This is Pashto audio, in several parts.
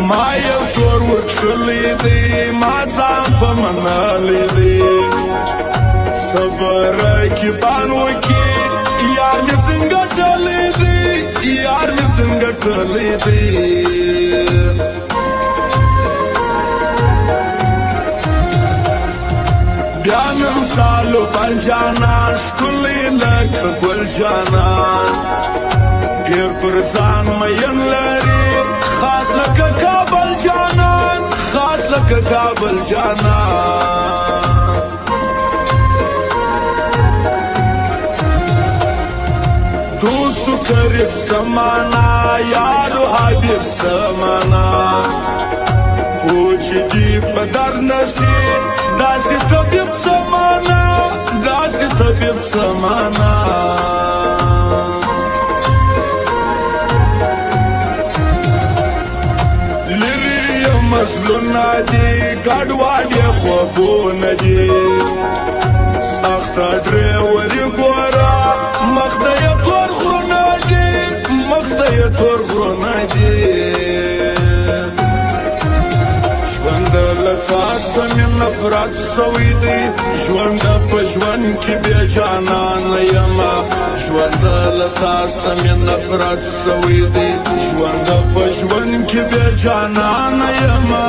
ما یو سور ورکړلی دی ما ځان په منلی دی صبر کې بان وکي یار مې څنګه ټلی دی یار مې څنګه ټلی دی بیا نن سالو بل جانان ښکلی لکه ګل جانان ډېر پر ځان مین لري خاص لکه کابل جانان خاص لکه کابل جانان دوستو قریب زمانا یارو حبیب زمانا پوچی دی پدر نسی داسی طبیب زمانا داسی طبیب زمانا مزلونه دي ګډوډې خوبونه دي سخته ډریوري ګوره مخ ته یې تور غرونه دي مخ ته یې تور غرونه دي ژوند له تا سمې نفرت سوی دی ژوند په ژوند کې بې جانانه یمه ژوند له تا سمې نفرت سوی دی ژوند په ژوند کې بې جانانه یمه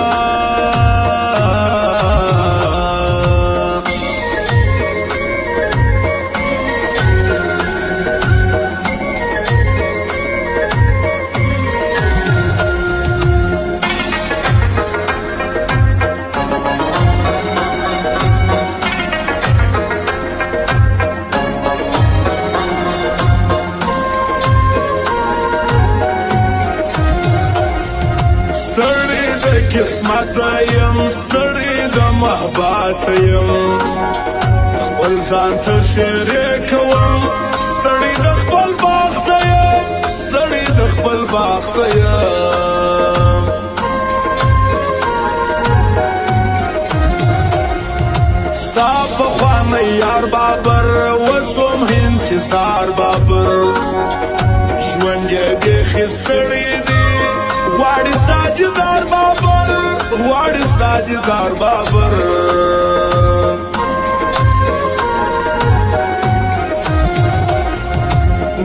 قسمت یم ستړی د محبت یم خپل ځان ته شیرې کوم ستړی د خپل بخت یم ستړی د خپل بخت یم ستا پخوانی یار بابر وسوم انتظار بابر ژوند یې بیخي ستړی دی غواړي ستا دیدار بابر غواړي ستا دیدار بابر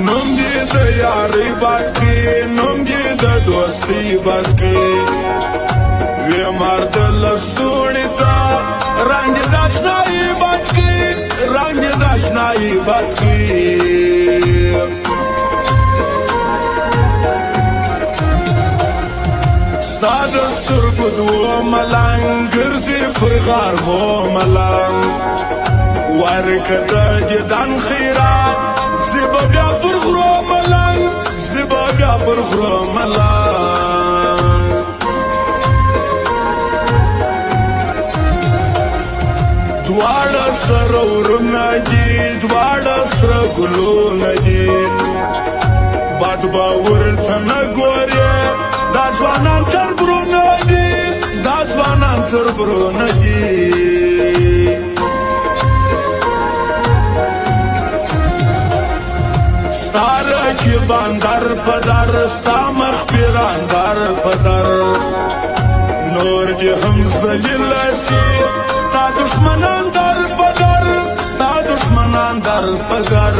نوم دې د یارۍ باد کې نوم دې د دوستۍ باد کې وې مرد لستوڼي ته رنګ دې د اشنایي باد کې رنګ دې د اشنایي باد کې ستا د سترګو دوه ملنګ ګرځي پر غربو ملنګ ورکه د دیدن خیرات زه به بیا پر غرو ملنګ زه به بیا پر غرو ملنګ دواړه سره ورونه دي دواړه سره ګلونه دي باد به ورته نه ګورې دا ځوانان تر برونه دي دا ځوانان تر برونه دي ستا رقیبان در په در ستا مخبران در په در نور دې هم ذلیله سي ستا دښمنان در په در ستا دښمنان در په در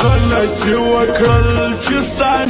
غلطي وکړل چې ستا